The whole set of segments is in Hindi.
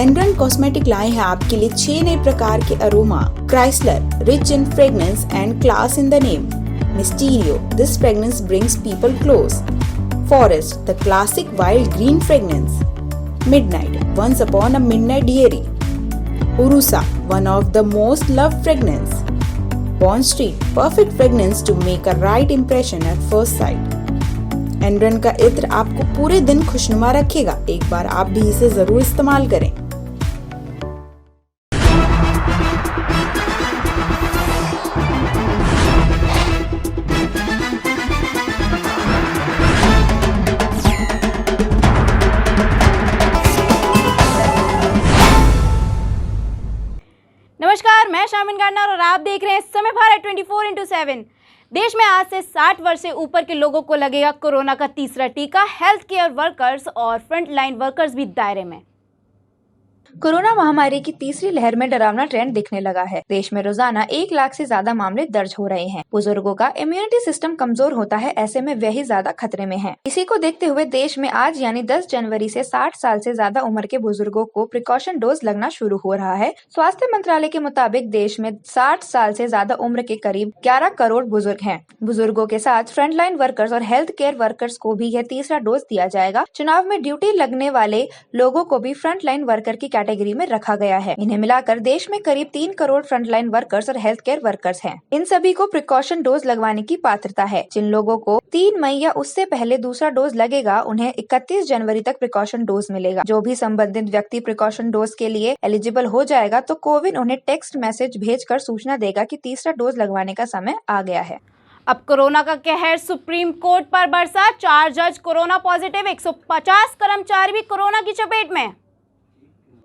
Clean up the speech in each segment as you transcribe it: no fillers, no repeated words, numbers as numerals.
एनरन कॉस्मेटिक लाए हैं आपके लिए 6 नए प्रकार के aroma. Chrysler, rich in fragrance and class in the name. Mysterio, this fragrance brings people close. Forest, the classic wild green fragrance. Midnight, once upon a midnight dreary. उरुसा, one of the most loved fragrance. Bond Street, perfect fragrance to make a right impression at first sight. एनरन का इत्र आपको पूरे दिन खुशनुमा रखेगा। एक बार आप भी इसे जरूर इस्तेमाल करें। नमस्कार, मैं शामिन गार्डनर और आप देख रहे हैं समय भारत 24/7। देश में आज से 60 वर्ष से ऊपर के लोगों को लगेगा कोरोना का तीसरा टीका। हेल्थ केयर वर्कर्स और फ्रंट लाइन वर्कर्स भी दायरे में। कोरोना महामारी की तीसरी लहर में डरावना ट्रेंड दिखने लगा है। देश में रोजाना 1 लाख से ज्यादा मामले दर्ज हो रहे हैं। बुजुर्गों का इम्यूनिटी सिस्टम कमजोर होता है, ऐसे में वही ज्यादा खतरे में हैं। इसी को देखते हुए देश में आज यानी 10 जनवरी से 60 साल से ज्यादा उम्र के बुजुर्गों को प्रिकॉशन डोज लगना शुरू हो रहा है। स्वास्थ्य मंत्रालय के मुताबिक देश में 60 साल से ज्यादा उम्र के करीब 11 करोड़ बुजुर्ग हैं। बुजुर्गों के साथ फ्रंटलाइन वर्कर्स और हेल्थ केयर वर्कर्स को भी यह तीसरा डोज दिया जाएगा। चुनाव में ड्यूटी लगने वाले लोगों को भी फ्रंटलाइन वर्कर की कैटेगरी में रखा गया है। इन्हें मिलाकर देश में करीब 3 करोड़ फ्रंटलाइन वर्कर्स और हेल्थ केयर वर्कर्स हैं। इन सभी को प्रिकॉशन डोज लगवाने की पात्रता है। जिन लोगों को 3 मई या उससे पहले दूसरा डोज लगेगा, उन्हें 31 जनवरी तक प्रिकॉशन डोज मिलेगा। जो भी संबंधित व्यक्ति प्रिकॉशन डोज के लिए एलिजिबल हो जाएगा तो कोविन उन्हें टेक्स्ट मैसेज भेजकर सूचना देगा कि तीसरा डोज लगवाने का समय आ गया है। अब कोरोना का कहर सुप्रीम कोर्ट पर बरसा। 4 जज कोरोना पॉजिटिव, 150 कर्मचारी भी कोरोना की चपेट में।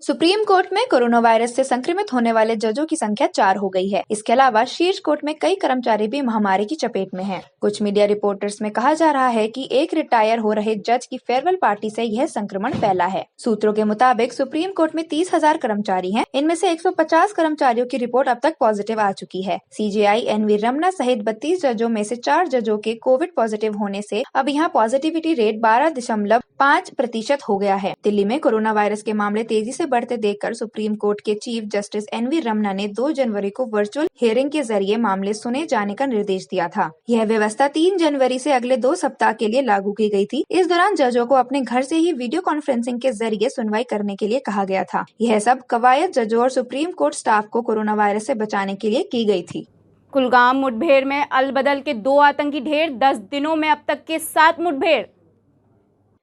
सुप्रीम कोर्ट में कोरोना वायरस से संक्रमित होने वाले जजों की संख्या 4 हो गई है। इसके अलावा शीर्ष कोर्ट में कई कर्मचारी भी महामारी की चपेट में हैं। कुछ मीडिया रिपोर्टर्स में कहा जा रहा है कि एक रिटायर हो रहे जज की फेयरवेल पार्टी से यह संक्रमण फैला है। सूत्रों के मुताबिक सुप्रीम कोर्ट में 30,000 कर्मचारी हैं। इनमें से 150 कर्मचारियों की रिपोर्ट अब तक पॉजिटिव आ चुकी है। CJI NV रमना सहित 32 जजों में से 4 जजों के कोविड पॉजिटिव होने से अब यहाँ पॉजिटिविटी रेट 12.5% हो गया है। दिल्ली में कोरोना वायरस के मामले तेजी से बढ़ते देखकर सुप्रीम कोर्ट के चीफ जस्टिस NV रमना ने 2 जनवरी को वर्चुअल हियरिंग के जरिए मामले सुने जाने का निर्देश दिया था। यह व्यवस्था 3 जनवरी से अगले 2 सप्ताह के लिए लागू की गई थी। इस दौरान जजों को अपने घर से ही वीडियो कॉन्फ्रेंसिंग के जरिए सुनवाई करने के लिए कहा गया था। यह सब कवायद जजों और सुप्रीम कोर्ट स्टाफ को कोरोना वायरस से बचाने के लिए की गई थी। कुलगाम मुठभेड़ में अलबदल के 2 आतंकी ढेर, 10 दिनों में अब तक के 7 मुठभेड़।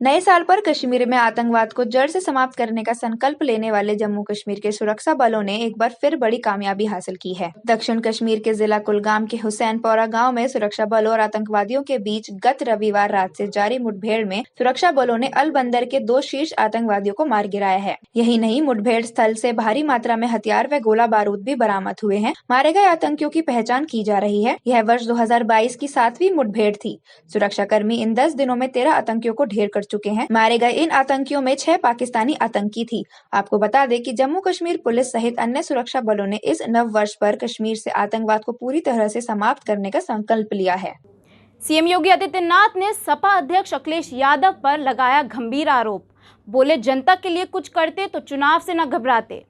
नए साल पर कश्मीर में आतंकवाद को जड़ से समाप्त करने का संकल्प लेने वाले जम्मू कश्मीर के सुरक्षा बलों ने एक बार फिर बड़ी कामयाबी हासिल की है। दक्षिण कश्मीर के जिला कुलगाम के हुसैनपोरा गांव में सुरक्षा बलों और आतंकवादियों के बीच गत रविवार रात से जारी मुठभेड़ में सुरक्षा बलों ने अल बंदर के 2 शीर्ष आतंकवादियों को मार गिराया है। यही नहीं, मुठभेड़ स्थल से भारी मात्रा में हथियार व गोला बारूद भी बरामद हुए हैं। मारे गए आतंकियों की पहचान की जा रही है। यह वर्ष 2022 की 7वीं मुठभेड़ थी। सुरक्षा कर्मी इन 10 दिनों में 13 आतंकियों को ढेर कर चुके हैं। मारे गए इन आतंकियों में 6 पाकिस्तानी आतंकी थी। आपको बता दें कि जम्मू कश्मीर पुलिस सहित अन्य सुरक्षा बलों ने इस नव वर्ष पर कश्मीर से आतंकवाद को पूरी तरह से समाप्त करने का संकल्प लिया है। सीएम योगी आदित्यनाथ ने सपा अध्यक्ष अखिलेश यादव पर लगाया गंभीर आरोप। बोले, जनता के लिए कुछ करते तो चुनाव से न घबराते।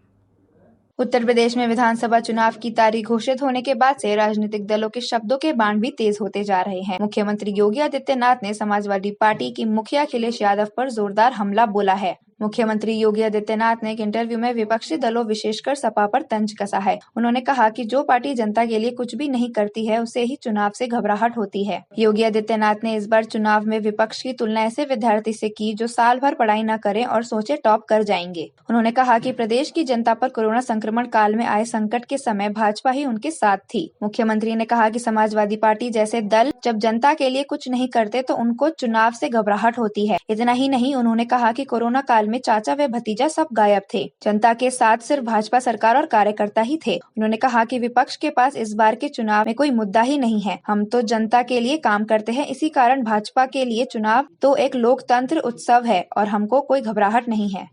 उत्तर प्रदेश में विधानसभा चुनाव की तारीख घोषित होने के बाद से राजनीतिक दलों के शब्दों के बाण भी तेज होते जा रहे हैं। मुख्यमंत्री योगी आदित्यनाथ ने समाजवादी पार्टी की मुखिया अखिलेश यादव पर जोरदार हमला बोला है। मुख्यमंत्री योगी आदित्यनाथ ने एक इंटरव्यू में विपक्षी दलों विशेषकर सपा पर तंज कसा है। उन्होंने कहा कि जो पार्टी जनता के लिए कुछ भी नहीं करती है, उसे ही चुनाव से घबराहट होती है। योगी आदित्यनाथ ने इस बार चुनाव में विपक्ष की तुलना ऐसे विद्यार्थी से की जो साल भर पढ़ाई न करें और सोचे टॉप कर जाएंगे। उन्होंने कहा कि प्रदेश की जनता पर कोरोना संक्रमण काल में आए संकट के समय भाजपा ही उनके साथ थी। मुख्यमंत्री ने कहा कि समाजवादी पार्टी जैसे दल जब जनता के लिए कुछ नहीं करते तो उनको चुनाव से घबराहट होती है। इतना ही नहीं, उन्होंने कहा कि कोरोना काल में चाचा व भतीजा सब गायब थे। जनता के साथ सिर्फ भाजपा सरकार और कार्यकर्ता ही थे। उन्होंने कहा कि विपक्ष के पास इस बार के चुनाव में कोई मुद्दा ही नहीं है। हम तो जनता के लिए काम करते हैं, इसी कारण भाजपा के लिए चुनाव तो एक लोकतंत्र उत्सव है और हमको कोई घबराहट नहीं है।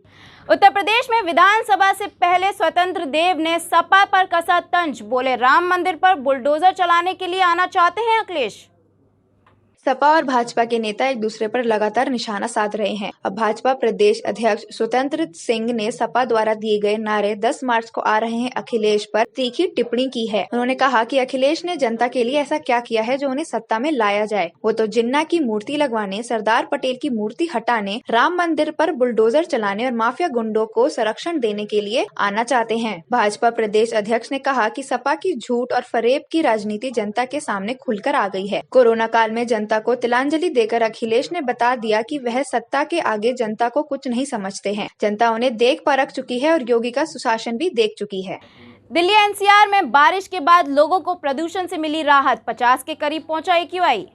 उत्तर प्रदेश में विधानसभा से पहले स्वतंत्र देव ने सपा पर कसा तंज। बोले, राम मंदिर पर बुलडोजर चलाने के लिए आना चाहते हैं अखिलेश। सपा और भाजपा के नेता एक दूसरे पर लगातार निशाना साध रहे हैं। अब भाजपा प्रदेश अध्यक्ष स्वतंत्र सिंह ने सपा द्वारा दिए गए नारे 10 मार्च को आ रहे हैं अखिलेश पर तीखी टिप्पणी की है। उन्होंने कहा कि अखिलेश ने जनता के लिए ऐसा क्या किया है जो उन्हें सत्ता में लाया जाए। वो तो जिन्ना की मूर्ति लगवाने, सरदार पटेल की मूर्ति हटाने, राम मंदिर पर बुलडोजर चलाने और माफिया गुंडों को संरक्षण देने के लिए आना चाहते हैं। भाजपा प्रदेश अध्यक्ष ने कहा कि सपा की झूठ और फरेब की राजनीति जनता के सामने खुलकर आ गई है। कोरोना काल में जनता को तिलांजलि देकर अखिलेश ने बता दिया कि वह सत्ता के आगे जनता को कुछ नहीं समझते हैं। जनता उन्हें देख परख चुकी है और योगी का सुशासन भी देख चुकी है। दिल्ली एनसीआर में बारिश के बाद लोगों को प्रदूषण से मिली राहत, 50 के करीब पहुंचा AQI।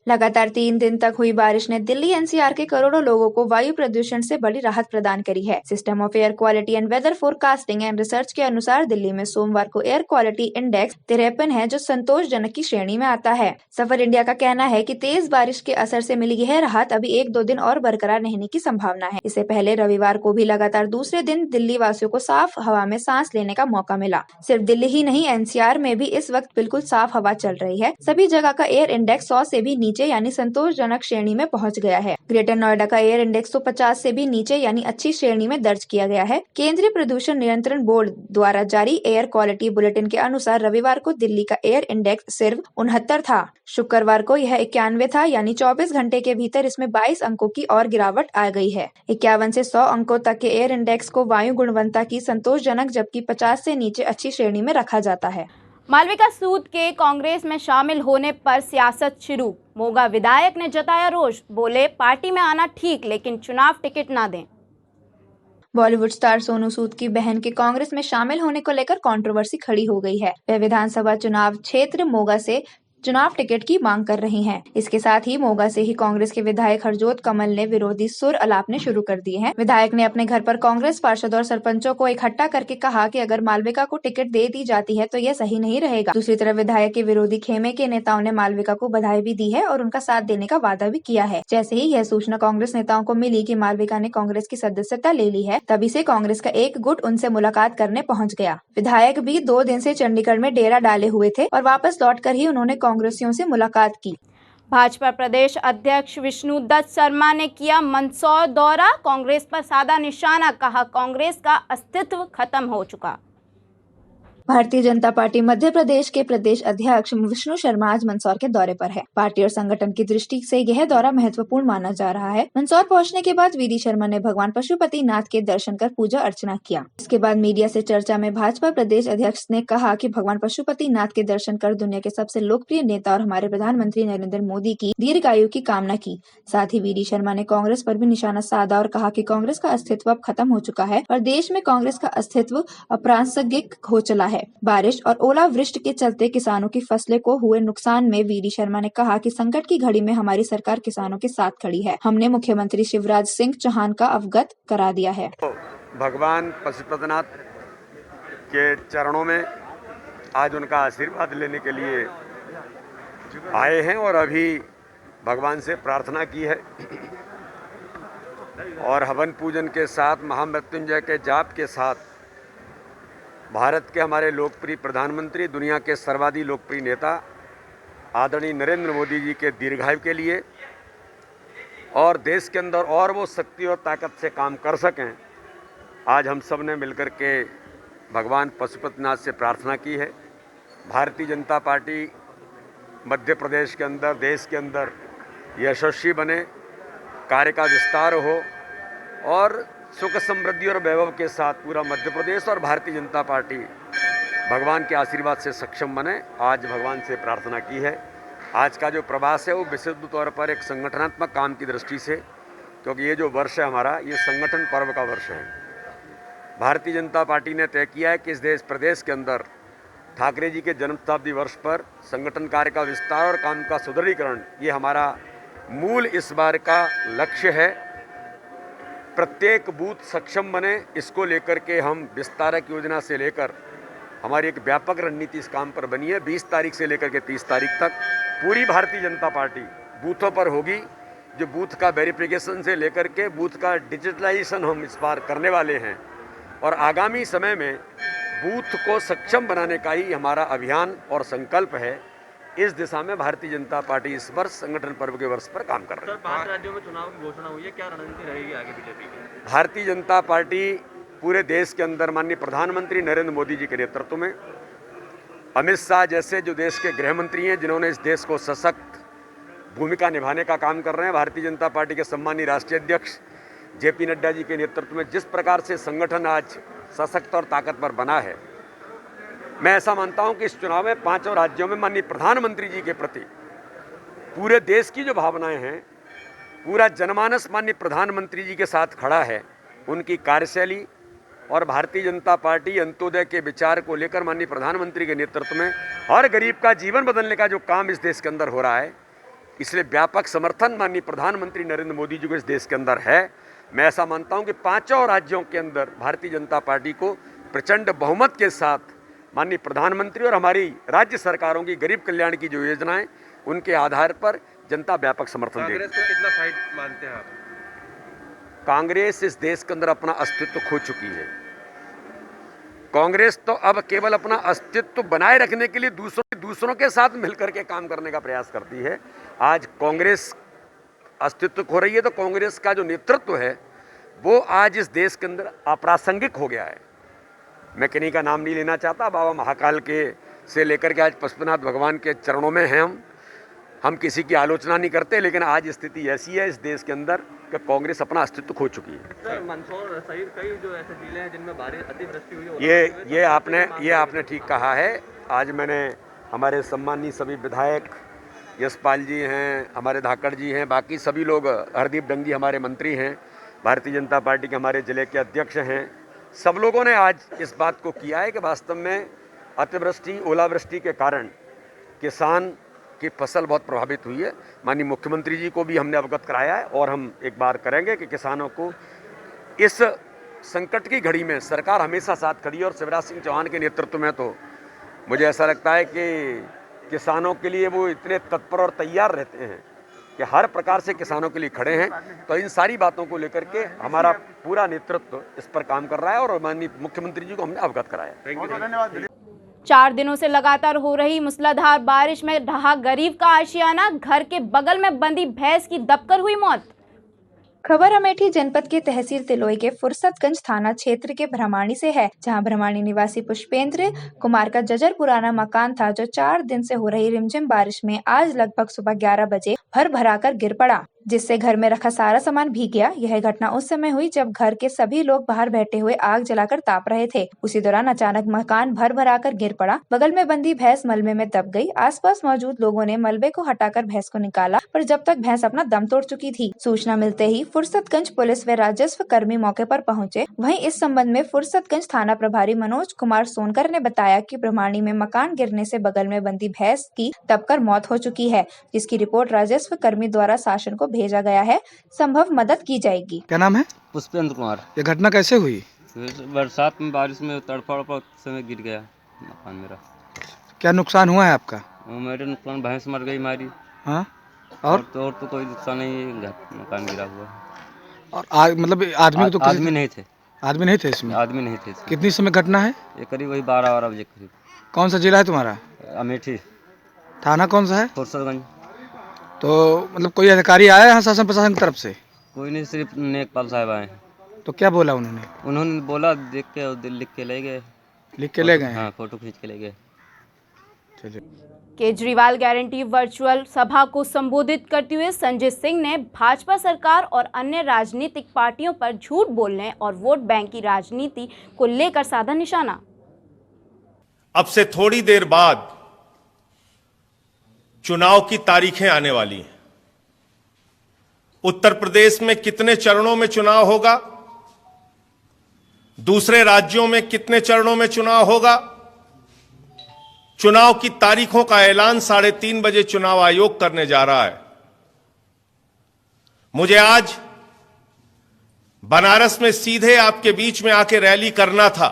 लगातार 3 दिन तक हुई बारिश ने दिल्ली एनसीआर के करोड़ों लोगों को वायु प्रदूषण से बड़ी राहत प्रदान करी है। System of air quality and weather forecasting and research के अनुसार दिल्ली में सोमवार को एयर क्वालिटी इंडेक्स 53 है, जो संतोषजनक की श्रेणी में आता है। सफर इंडिया का कहना है कि तेज बारिश के असर से मिली यह राहत अभी 1-2 दिन और बरकरार रहने की संभावना है। इससे पहले रविवार को भी लगातार दूसरे दिन दिल्ली वासियों को साफ हवा में सांस लेने का मौका मिला। सिर्फ दिल्ली ही नहीं, एनसीआर में भी इस वक्त बिल्कुल साफ हवा चल रही है। सभी जगह का एयर इंडेक्स 100 से भी नीचे यानी संतोषजनक श्रेणी में पहुंच गया है। ग्रेटर नोएडा का एयर इंडेक्स तो 50 से भी नीचे यानी अच्छी श्रेणी में दर्ज किया गया है। केंद्रीय प्रदूषण नियंत्रण बोर्ड द्वारा जारी एयर क्वालिटी बुलेटिन के अनुसार रविवार को दिल्ली का एयर इंडेक्स सिर्फ 69 था। शुक्रवार को यह 91 था, यानी 24 घंटे के भीतर इसमें 22 अंकों की और गिरावट आ गई है। 51 से 100 अंकों तक के एयर इंडेक्स को वायु गुणवत्ता की संतोषजनक, जबकि 50 से नीचे अच्छी श्रेणी में रखा जाता है। मालविका सूद के कांग्रेस में शामिल होने पर सियासत शुरू, मोगा विधायक ने जताया रोष, बोले पार्टी में आना ठीक लेकिन चुनाव टिकट ना दें। बॉलीवुड स्टार सोनू सूद की बहन के कांग्रेस में शामिल होने को लेकर कंट्रोवर्सी खड़ी हो गई है। वह विधानसभा चुनाव क्षेत्र मोगा से चुनाव टिकट की मांग कर रही हैं। इसके साथ ही मोगा से ही कांग्रेस के विधायक हरजोत कमल ने विरोधी सुर अलापने शुरू कर दिए हैं। विधायक ने अपने घर पर कांग्रेस पार्षद और सरपंचों को इकट्ठा करके कहा कि अगर मालविका को टिकट दे दी जाती है तो यह सही नहीं रहेगा। दूसरी तरफ विधायक के विरोधी खेमे के नेताओं ने मालविका को बधाई भी दी है और उनका साथ देने का वादा भी किया है। जैसे ही यह सूचना कांग्रेस नेताओं को मिली कि मालविका ने कांग्रेस की सदस्यता ले ली है, तभी से कांग्रेस का एक गुट उनसे मुलाकात करने पहुँच गया। विधायक भी 2 दिन से चंडीगढ़ में डेरा डाले हुए थे और वापस लौट कर ही उन्होंने कांग्रेसियों से मुलाकात की। भाजपा प्रदेश अध्यक्ष विष्णु दत्त शर्मा ने किया मंदसौर दौरा, कांग्रेस पर साधा निशाना, कहा कांग्रेस का अस्तित्व खत्म हो चुका। भारतीय जनता पार्टी मध्य प्रदेश के प्रदेश अध्यक्ष विष्णु शर्मा आज मंदसौर के दौरे पर है। पार्टी और संगठन की दृष्टि से यह दौरा महत्वपूर्ण माना जा रहा है। मंदसौर पहुंचने के बाद वीडी शर्मा ने भगवान पशुपतिनाथ के दर्शन कर पूजा अर्चना किया। इसके बाद मीडिया से चर्चा में भाजपा प्रदेश अध्यक्ष ने कहा कि भगवान पशुपतिनाथ के दर्शन कर दुनिया के सबसे लोकप्रिय नेता और हमारे प्रधानमंत्री नरेंद्र मोदी की दीर्घायु की कामना की। साथ ही वीडी शर्मा ने कांग्रेस पर भी निशाना साधा और कहा कि कांग्रेस का अस्तित्व अब खत्म हो चुका है और देश में कांग्रेस का अस्तित्व अप्रासंगिक हो चला है। बारिश और ओलावृष्टि के चलते किसानों की फसलें को हुए नुकसान में वीडी शर्मा ने कहा कि संकट की घड़ी में हमारी सरकार किसानों के साथ खड़ी है। हमने मुख्यमंत्री शिवराज सिंह चौहान का अवगत करा दिया है। भगवान पशुपतिनाथ के चरणों में आज उनका आशीर्वाद लेने के लिए आए हैं और अभी भगवान से प्रार्थना की है और हवन पूजन के साथ, महामृत्युंजय के जाप के साथ भारत के हमारे लोकप्रिय प्रधानमंत्री, दुनिया के सर्वाधिक लोकप्रिय नेता आदरणीय नरेंद्र मोदी जी के दीर्घायु के लिए और देश के अंदर और वो शक्ति और ताकत से काम कर सकें, आज हम सब ने मिलकर के भगवान पशुपतिनाथ से प्रार्थना की है। भारतीय जनता पार्टी मध्य प्रदेश के अंदर, देश के अंदर यशस्वी बने, कार्य का विस्तार हो और सुख समृद्धि और वैभव के साथ पूरा मध्य प्रदेश और भारतीय जनता पार्टी भगवान के आशीर्वाद से सक्षम बने। आज भगवान से प्रार्थना की है। आज का जो प्रवास है वो विशुद्ध तौर पर एक संगठनात्मक काम की दृष्टि से, क्योंकि ये जो वर्ष है हमारा, ये संगठन पर्व का वर्ष है। भारतीय जनता पार्टी ने तय किया है कि इस देश प्रदेश के अंदर ठाकरे जी के जन्म शताब्दी वर्ष पर संगठन कार्य का विस्तार और काम का सुदृढ़ीकरण, ये हमारा मूल इस बार का लक्ष्य है। प्रत्येक बूथ सक्षम बने, इसको लेकर के हम विस्तारक योजना से लेकर हमारी एक व्यापक रणनीति इस काम पर बनी है। 20 तारीख से लेकर के 30 तारीख तक पूरी भारतीय जनता पार्टी बूथों पर होगी। जो बूथ का वेरिफिकेशन से लेकर के बूथ का डिजिटलाइजेशन हम इस बार करने वाले हैं और आगामी समय में बूथ को सक्षम बनाने का ही हमारा अभियान और संकल्प है। इस दिशा में भारतीय जनता पार्टी इस वर्ष संगठन पर्व के वर्ष पर काम कर रही है। सर 5 राज्यों में चुनाव की घोषणा हुई है, क्या रणनीति रहेगी आगे बीजेपी की? भारतीय जनता पार्टी पूरे देश के अंदर माननीय प्रधानमंत्री नरेंद्र मोदी जी के नेतृत्व में, अमित शाह जैसे जो देश के गृह मंत्री हैं जिन्होंने इस देश को सशक्त भूमिका निभाने का काम कर रहे हैं, भारतीय जनता पार्टी के सम्मानीय राष्ट्रीय अध्यक्ष जेपी नड्डा जी के नेतृत्व में जिस प्रकार से संगठन आज सशक्त और ताकतवर बना है, मैं ऐसा मानता हूं कि इस चुनाव में 5 राज्यों में माननीय प्रधानमंत्री जी के प्रति पूरे देश की जो भावनाएं हैं, पूरा जनमानस माननीय प्रधानमंत्री जी के साथ खड़ा है। उनकी कार्यशैली और भारतीय जनता पार्टी अंत्योदय के विचार को लेकर माननीय प्रधानमंत्री के नेतृत्व में हर गरीब का जीवन बदलने का जो काम इस देश के अंदर हो रहा है, इसलिए व्यापक समर्थन माननीय प्रधानमंत्री नरेंद्र मोदी जी को इस देश के अंदर है। मैं ऐसा मानता हूं कि 5 राज्यों के अंदर भारतीय जनता पार्टी को प्रचंड बहुमत के साथ माननीय प्रधानमंत्री और हमारी राज्य सरकारों की गरीब कल्याण की जो योजनाएं, उनके आधार पर जनता व्यापक समर्थन देगी। कांग्रेस को कितना फाइट मानते हैं आप? कांग्रेस इस देश के अंदर अपना अस्तित्व खो चुकी है। कांग्रेस तो अब केवल अपना अस्तित्व बनाए रखने के लिए दूसरों के साथ मिलकर के काम करने का प्रयास करती है। आज कांग्रेस अस्तित्व खो रही है, तो कांग्रेस का जो नेतृत्व है वो आज इस देश के अंदर अप्रासंगिक हो गया है। मैं किन्हीं का नाम नहीं लेना चाहता, बाबा महाकाल के से लेकर के आज पशुपतिनाथ भगवान के चरणों में हैं हम किसी की आलोचना नहीं करते, लेकिन आज स्थिति ऐसी है इस देश के अंदर कि कांग्रेस अपना अस्तित्व खो चुकी है। सर मंदसौर सहित कई जो ऐसे जिले हैं जिनमें भारी अतिवृष्टि हुई है, ये आपने ठीक कहा है। आज मैंने हमारे सम्मानीय सभी विधायक यशपाल जी हैं, हमारे धाकड़ जी हैं, बाकी सभी लोग, हरदीप डंगी हमारे मंत्री हैं, भारतीय जनता पार्टी के हमारे जिले के अध्यक्ष हैं, सब लोगों ने आज इस बात को किया है कि वास्तव में अतिवृष्टि ओलावृष्टि के कारण किसान की फसल बहुत प्रभावित हुई है। माननीय मुख्यमंत्री जी को भी हमने अवगत कराया है और हम एक बार करेंगे कि किसानों को इस संकट की घड़ी में सरकार हमेशा साथ खड़ी है और शिवराज सिंह चौहान के नेतृत्व में तो मुझे ऐसा लगता है कि किसानों के लिए वो इतने तत्पर और तैयार रहते हैं कि हर प्रकार से किसानों के लिए खड़े हैं। तो इन सारी बातों को लेकर के हमारा पूरा नेतृत्व इस पर काम कर रहा है और माननीय मुख्यमंत्री जी को हमने अवगत कराया। 4 दिनों से लगातार हो रही मूसलाधार बारिश में ढहा गरीब का आशियाना, घर के बगल में बंधी भैंस की दबकर हुई मौत। खबर अमेठी जनपद के तहसील तिलोई के फुर्सतगंज थाना क्षेत्र के ब्रह्माणी से है, जहां ब्रह्माणी निवासी पुष्पेंद्र कुमार का जजर पुराना मकान था, जो 4 दिन से हो रही रिमझिम बारिश में आज लगभग सुबह 11 बजे भर भराकर गिर पड़ा, जिससे घर में रखा सारा सामान भीग गया। यह घटना उस समय हुई जब घर के सभी लोग बाहर बैठे हुए आग जलाकर ताप रहे थे। उसी दौरान अचानक मकान भर भराकर गिर पड़ा। बगल में बंधी भैंस मलबे में दब गई। आसपास मौजूद लोगों ने मलबे को हटाकर भैंस को निकाला, पर जब तक भैंस अपना दम तोड़ चुकी थी। सूचना मिलते ही फुर्सतगंज पुलिस व राजस्व कर्मी मौके पर पहुंचे। वहीं इस संबंध में फुर्सतगंज थाना प्रभारी मनोज कुमार सोनकर ने बताया कि ब्रह्माणी में मकान गिरने से बगल में बंधी भैंस की दबकर मौत हो चुकी है, जिसकी रिपोर्ट राजस्व कर्मी द्वारा शासन को भेजा गया है। संभव मदद की जाएगी। क्या नाम है? पुष्पेंद्र कुमार। ये घटना कैसे हुई? बरसात में बारिश में तड़फड़ समय गिर गया मकान मेरा। क्या नुकसान हुआ है आपका? मेरे नुकसान भैंस मर गई हमारी। हाँ, और तो कोई नुकसान नहीं है, मकान गिरा हुआ है। और मतलब आदमी तो आदमी नहीं थे। आदमी नहीं थे इसमें? आदमी नहीं थे इसमें। कितनी समय घटना है? ये करीब वही 12 बजे करीब। कौन सा जिला है तुम्हारा? अमेठी। थाना कौन सा है? फुर्सतगंज। तो मतलब कोई अधिकारी आया यहाँ शासन प्रशासन की तरफ से? कोई नहीं, सिर्फ नेकपाल साहब आए। तो क्या बोला उन्होंने? उन्होंने बोला देख के लिख के ले गए। लिख के ले गए? हाँ, फोटो खींच के ले गए। चलिए। केजरीवाल गारंटी वर्चुअल सभा को संबोधित करते हुए संजय सिंह ने भाजपा सरकार और अन्य राजनीतिक पार्टियों पर झूठ बोलने और वोट बैंक की राजनीति को लेकर साधा निशाना। अब से थोड़ी देर बाद चुनाव की तारीखें आने वाली हैं। उत्तर प्रदेश में कितने चरणों में चुनाव होगा, दूसरे राज्यों में कितने चरणों में चुनाव होगा, चुनाव की तारीखों का ऐलान 3:30 बजे चुनाव आयोग करने जा रहा है। मुझे आज बनारस में सीधे आपके बीच में आके रैली करना था,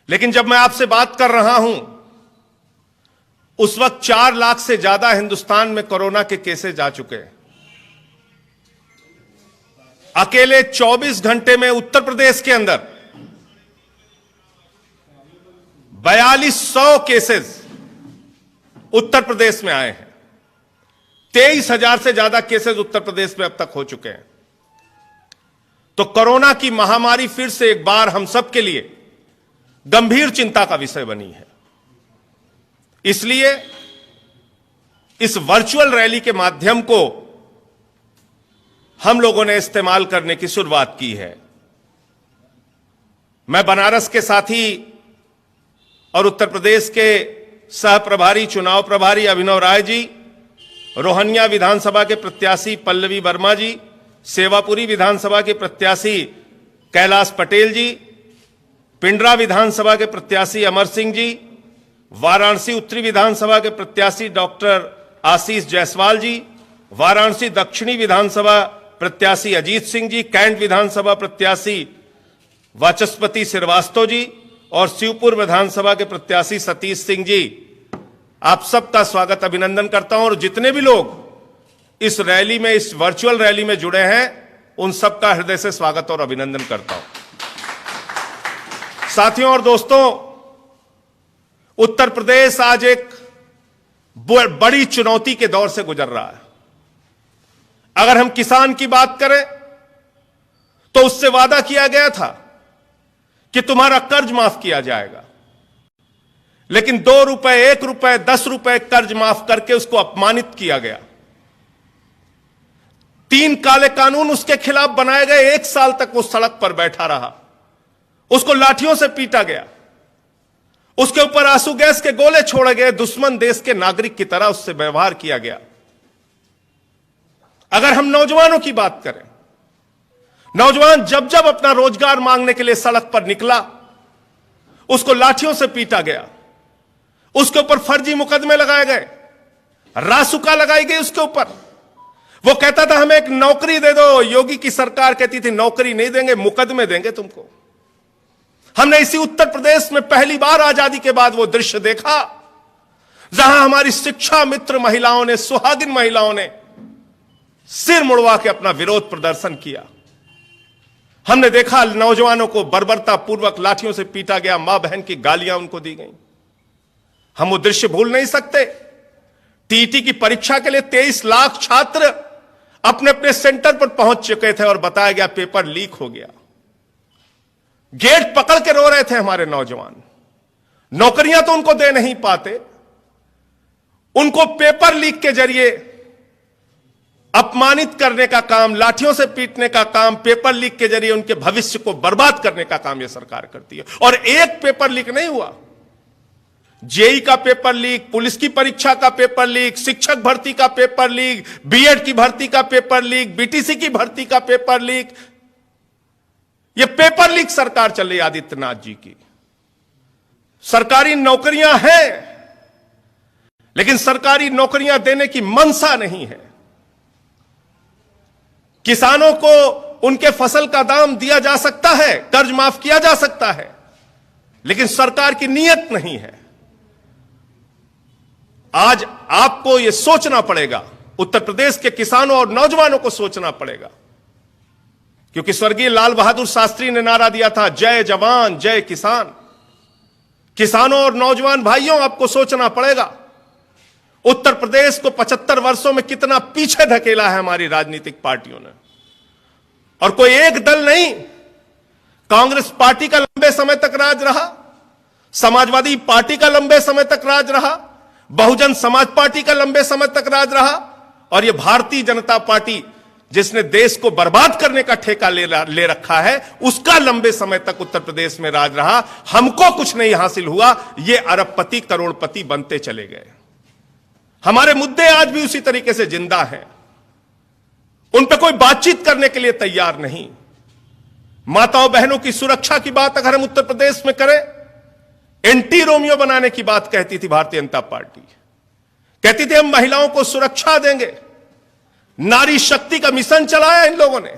लेकिन जब मैं आपसे बात कर रहा हूं उस वक्त 4 लाख से ज्यादा हिंदुस्तान में कोरोना के केसेस आ चुके हैं। अकेले 24 घंटे में उत्तर प्रदेश के अंदर 4200 केसेस उत्तर प्रदेश में आए हैं। 23,000 से ज्यादा केसेस उत्तर प्रदेश में अब तक हो चुके हैं। तो कोरोना की महामारी फिर से एक बार हम सब के लिए गंभीर चिंता का विषय बनी है। इसलिए इस वर्चुअल रैली के माध्यम को हम लोगों ने इस्तेमाल करने की शुरुआत की है। मैं बनारस के साथी और उत्तर प्रदेश के सह प्रभारी चुनाव प्रभारी अभिनव राय जी, रोहनिया विधानसभा के प्रत्याशी पल्लवी वर्मा जी, सेवापुरी विधानसभा के प्रत्याशी कैलाश पटेल जी, पिंडरा विधानसभा के प्रत्याशी अमर सिंह जी, वाराणसी उत्तरी विधानसभा के प्रत्याशी डॉक्टर आशीष जायसवाल जी, वाराणसी दक्षिणी विधानसभा प्रत्याशी अजीत सिंह जी, कैंट विधानसभा प्रत्याशी वाचस्पति श्रीवास्तव जी और शिवपुर विधानसभा के प्रत्याशी सतीश सिंह जी, आप सबका स्वागत अभिनंदन करता हूं। और जितने भी लोग इस रैली में, इस वर्चुअल रैली में जुड़े हैं, उन सबका हृदय से स्वागत और अभिनंदन करता हूं। साथियों और दोस्तों, उत्तर प्रदेश आज एक बड़ी चुनौती के दौर से गुजर रहा है। अगर हम किसान की बात करें तो उससे वादा किया गया था कि तुम्हारा कर्ज माफ किया जाएगा, लेकिन 2 रुपए, 1 रुपए, 10 रुपए कर्ज माफ करके उसको अपमानित किया गया। 3 काले कानून उसके खिलाफ बनाए गए। 1 साल तक वो सड़क पर बैठा रहा, उसको लाठियों से पीटा गया, उसके ऊपर आंसू गैस के गोले छोड़े गए, दुश्मन देश के नागरिक की तरह उससे व्यवहार किया गया। अगर हम नौजवानों की बात करें, नौजवान जब जब अपना रोजगार मांगने के लिए सड़क पर निकला, उसको लाठियों से पीटा गया, उसके ऊपर फर्जी मुकदमे लगाए गए, रासुका लगाई गई उसके ऊपर। वो कहता था हमें एक नौकरी दे दो, योगी की सरकार कहती थी नौकरी नहीं देंगे, मुकदमे देंगे तुमको। हमने इसी उत्तर प्रदेश में पहली बार आजादी के बाद वो दृश्य देखा जहां हमारी शिक्षा मित्र महिलाओं ने, सुहागिन महिलाओं ने सिर मुड़वा के अपना विरोध प्रदर्शन किया। हमने देखा नौजवानों को बर्बरता पूर्वक लाठियों से पीटा गया, मां बहन की गालियां उनको दी गई। हम वो दृश्य भूल नहीं सकते। टीईटी की परीक्षा के लिए 23 लाख छात्र अपने अपने सेंटर पर पहुंच चुके थे और बताया गया पेपर लीक हो गया। गेट पकड़ के रो रहे थे हमारे नौजवान। नौकरियां तो उनको दे नहीं पाते, उनको पेपर लीक के जरिए अपमानित करने का काम, लाठियों से पीटने का काम, पेपर लीक के जरिए उनके भविष्य को बर्बाद करने का काम यह सरकार करती है। और एक पेपर लीक नहीं हुआ, जेई का पेपर लीक, पुलिस की परीक्षा का पेपर लीक, शिक्षक भर्ती का पेपर लीक, बीएड की भर्ती का पेपर लीक, बीटीसी की भर्ती का पेपर लीक। यह पेपर लीक सरकार चल रही है आदित्यनाथ जी की। सरकारी नौकरियां हैं, लेकिन सरकारी नौकरियां देने की मंशा नहीं है। किसानों को उनके फसल का दाम दिया जा सकता है, कर्ज माफ किया जा सकता है, लेकिन सरकार की नीयत नहीं है। आज आपको यह सोचना पड़ेगा, उत्तर प्रदेश के किसानों और नौजवानों को सोचना पड़ेगा, क्योंकि स्वर्गीय लाल बहादुर शास्त्री ने नारा दिया था, जय जवान जय किसान। किसानों और नौजवान भाइयों, आपको सोचना पड़ेगा उत्तर प्रदेश को 75 वर्षों में कितना पीछे धकेला है हमारी राजनीतिक पार्टियों ने। और कोई एक दल नहीं, कांग्रेस पार्टी का लंबे समय तक राज रहा, समाजवादी पार्टी का लंबे समय तक राज रहा, बहुजन समाज पार्टी का लंबे समय तक राज रहा, और यह भारतीय जनता पार्टी जिसने देश को बर्बाद करने का ठेका ले रखा है, उसका लंबे समय तक उत्तर प्रदेश में राज रहा। हमको कुछ नहीं हासिल हुआ, ये अरबपति करोड़पति बनते चले गए। हमारे मुद्दे आज भी उसी तरीके से जिंदा हैं, उन पर कोई बातचीत करने के लिए तैयार नहीं। माताओं बहनों की सुरक्षा की बात अगर हम उत्तर प्रदेश में करें, एंटी रोमियो बनाने की बात कहती थी भारतीय जनता पार्टी। कहती थी हम महिलाओं को सुरक्षा देंगे, नारी शक्ति का मिशन चलाया इन लोगों ने।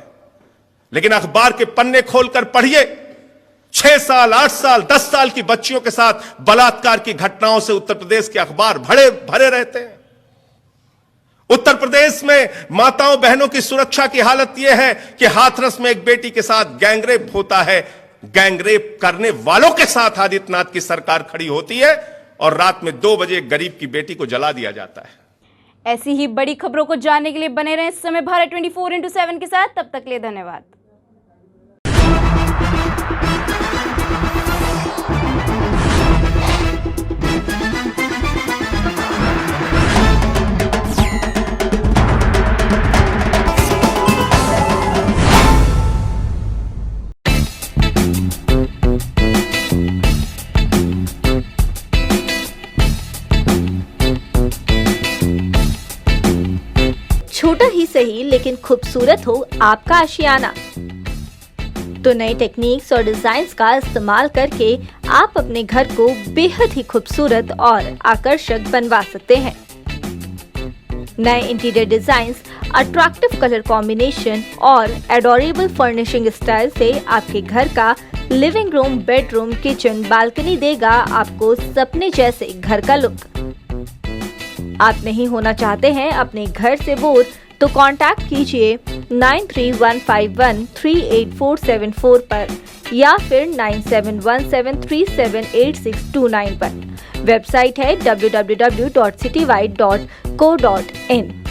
लेकिन अखबार के पन्ने खोलकर पढ़िए, 6 साल, 8 साल, 10 साल की बच्चियों के साथ बलात्कार की घटनाओं से उत्तर प्रदेश के अखबार भरे रहते हैं। उत्तर प्रदेश में माताओं बहनों की सुरक्षा की हालत यह है कि हाथरस में एक बेटी के साथ गैंगरेप होता है, गैंगरेप करने वालों के साथ आदित्यनाथ की सरकार खड़ी होती है और रात में 2 बजे एक गरीब की बेटी को जला दिया जाता है। ऐसी ही बड़ी खबरों को जानने के लिए बने रहें इस समय भारत 24/7 के साथ। तब तक के लिए धन्यवाद। छोटा ही सही लेकिन खूबसूरत हो आपका आशियाना, तो नई टेक्निक्स और डिजाइन्स का इस्तेमाल करके आप अपने घर को बेहद ही खूबसूरत और आकर्षक बनवा सकते हैं। नए interior designs, attractive colour combination और एडोरेबल फर्निशिंग स्टाइल से आपके घर का living room, bedroom, kitchen, balcony देगा आपको सपने जैसे घर का लुक। आप नहीं होना चाहते हैं अपने घर से बोर, तो कांटेक्ट कीजिए 9315138474 पर या फिर 9717378629 पर। वेबसाइट है www.citywide.co.in।